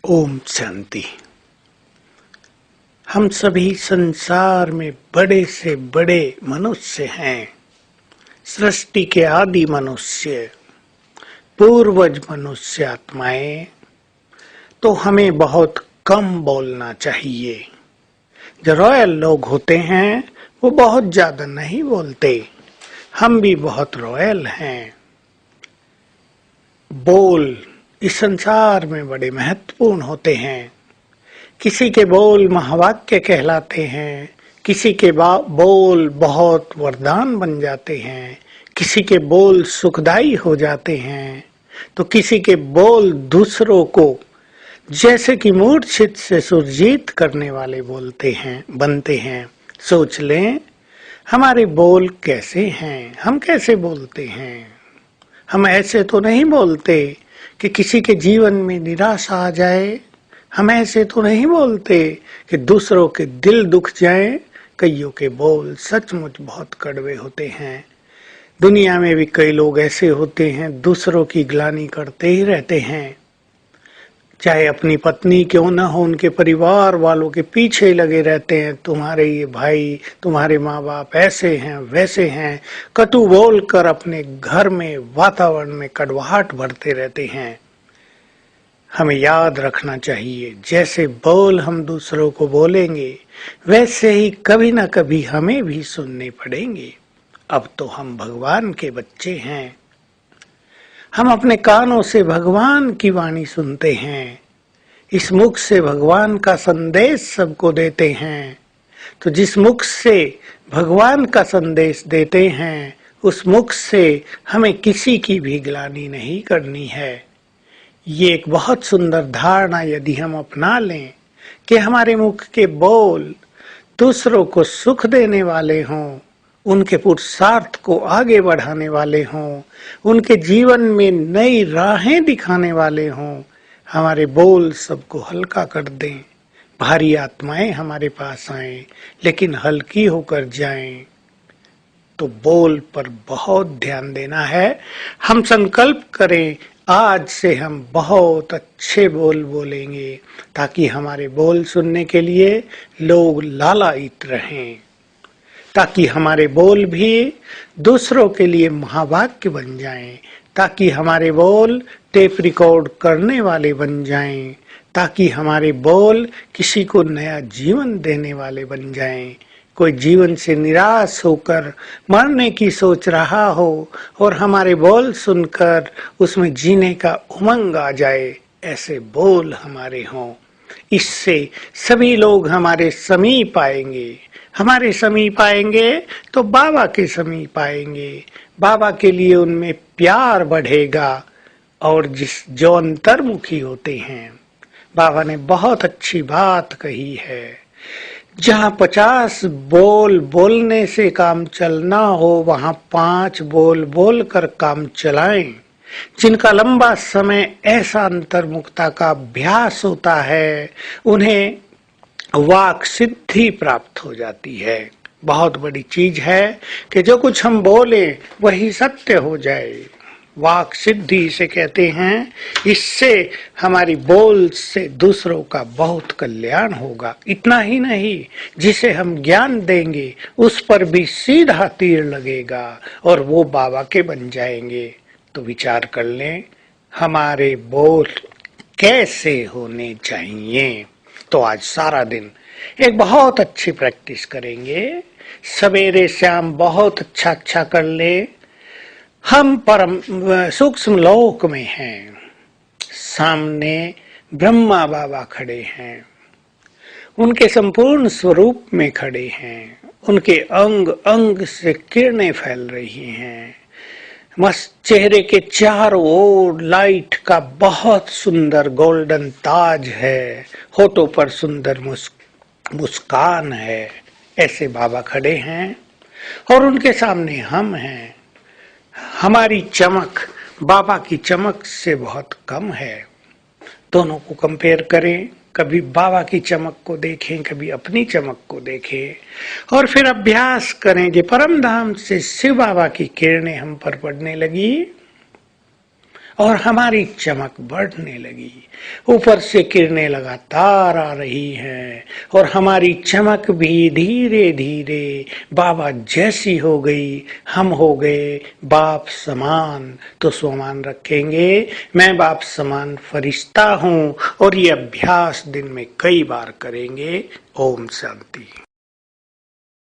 ओम शांति। हम सभी संसार में बड़े से बड़े मनुष्य हैं। सृष्टि के आदि मनुष्य, पूर्वज मनुष्य आत्माएं। तो हमें बहुत कम बोलना चाहिए। जो रॉयल लोग होते हैं वो बहुत ज्यादा नहीं बोलते। हम भी बहुत रॉयल हैं। बोल इस संसार में बड़े महत्वपूर्ण होते हैं। किसी के बोल महावाक्य कहलाते हैं, किसी के बोल बहुत वरदान बन जाते हैं, किसी के बोल सुखदाई हो जाते हैं, तो किसी के बोल दूसरों को जैसे कि मूर्छित से सुरजीत करने वाले बनते हैं। सोच लें हमारे बोल कैसे हैं, हम कैसे बोलते हैं। हम ऐसे तो नहीं बोलते कि किसी के जीवन में निराशा आ जाए। हम ऐसे तो नहीं बोलते कि दूसरों के दिल दुख जाए। कईयों के बोल सचमुच बहुत कड़वे होते हैं। दुनिया में भी कई लोग ऐसे होते हैं, दूसरों की ग्लानि करते ही रहते हैं। चाहे अपनी पत्नी क्यों न हो, उनके परिवार वालों के पीछे लगे रहते हैं। तुम्हारे ये भाई, तुम्हारे माँ बाप ऐसे हैं वैसे हैं, कटु बोल कर अपने घर में वातावरण में कड़वाहट भरते रहते हैं। हमें याद रखना चाहिए, जैसे बोल हम दूसरों को बोलेंगे वैसे ही कभी न कभी हमें भी सुनने पड़ेंगे। अब तो हम भगवान के बच्चे हैं। हम अपने कानों से भगवान की वाणी सुनते हैं। इस मुख से भगवान का संदेश सबको देते हैं। तो जिस मुख से भगवान का संदेश देते हैं, उस मुख से हमें किसी की भी ग्लानि नहीं करनी है। ये एक बहुत सुंदर धारणा यदि हम अपना लें कि हमारे मुख के बोल दूसरों को सुख देने वाले हों, उनके पुरुषार्थ को आगे बढ़ाने वाले हों, उनके जीवन में नई राहें दिखाने वाले हों, हमारे बोल सबको हल्का कर दें। भारी आत्माएं हमारे पास आएं लेकिन हल्की होकर जाएं। तो बोल पर बहुत ध्यान देना है। हम संकल्प करें, आज से हम बहुत अच्छे बोल बोलेंगे ताकि हमारे बोल सुनने के लिए लोग लालायित रहें, ताकि हमारे बोल भी दूसरों के लिए महावाक्य बन जाएं, ताकि हमारे बोल टेप रिकॉर्ड करने वाले बन जाएं, ताकि हमारे बोल किसी को नया जीवन देने वाले बन जाएं। कोई जीवन से निराश होकर मरने की सोच रहा हो और हमारे बोल सुनकर उसमें जीने का उमंग आ जाए, ऐसे बोल हमारे हों। इससे सभी लोग हमारे समीप आएंगे। हमारे समीप आएंगे तो बाबा के समीप आएंगे। बाबा के लिए उनमें प्यार बढ़ेगा। और जो अंतर्मुखी होते हैं, बाबा ने बहुत अच्छी बात कही है, जहाँ 50 बोल बोलने से काम चलना हो, वहाँ 5 बोल बोल कर काम चलाएं। जिनका लंबा समय ऐसा अंतर्मुखता का अभ्यास होता है, उन्हें वाक सिद्धि प्राप्त हो जाती है। बहुत बड़ी चीज है कि जो कुछ हम बोले वही सत्य हो जाए। वाक सिद्धि इसे कहते हैं। इससे हमारी बोल से दूसरों का बहुत कल्याण होगा। इतना ही नहीं, जिसे हम ज्ञान देंगे उस पर भी सीधा तीर लगेगा और वो बाबा के बन जाएंगे। तो विचार कर लें, हमारे बोल कैसे होने चाहिए। तो आज सारा दिन एक बहुत अच्छी प्रैक्टिस करेंगे। सवेरे शाम बहुत अच्छा कर ले। हम परम सूक्ष्म लोक में हैं। सामने ब्रह्मा बाबा खड़े हैं, उनके संपूर्ण स्वरूप में खड़े हैं। उनके अंग अंग से किरणें फैल रही हैं। मस्त चेहरे के चारों ओर लाइट का बहुत सुंदर गोल्डन ताज है। होठों पर सुंदर मुस्कान है। ऐसे बाबा खड़े हैं और उनके सामने हम हैं। हमारी चमक बाबा की चमक से बहुत कम है। दोनों को कंपेयर करें, कभी बाबा की चमक को देखें, कभी अपनी चमक को देखें और फिर अभ्यास करें कि परम धाम से शिव बाबा की किरणें हम पर पड़ने लगी और हमारी चमक बढ़ने लगी। ऊपर से किरणें लगातार आ रही हैं और हमारी चमक भी धीरे धीरे बाबा जैसी हो गई। हम हो गए बाप समान। तो स्वमान रखेंगे, मैं बाप समान फरिश्ता हूँ। और ये अभ्यास दिन में कई बार करेंगे। ओम शांति।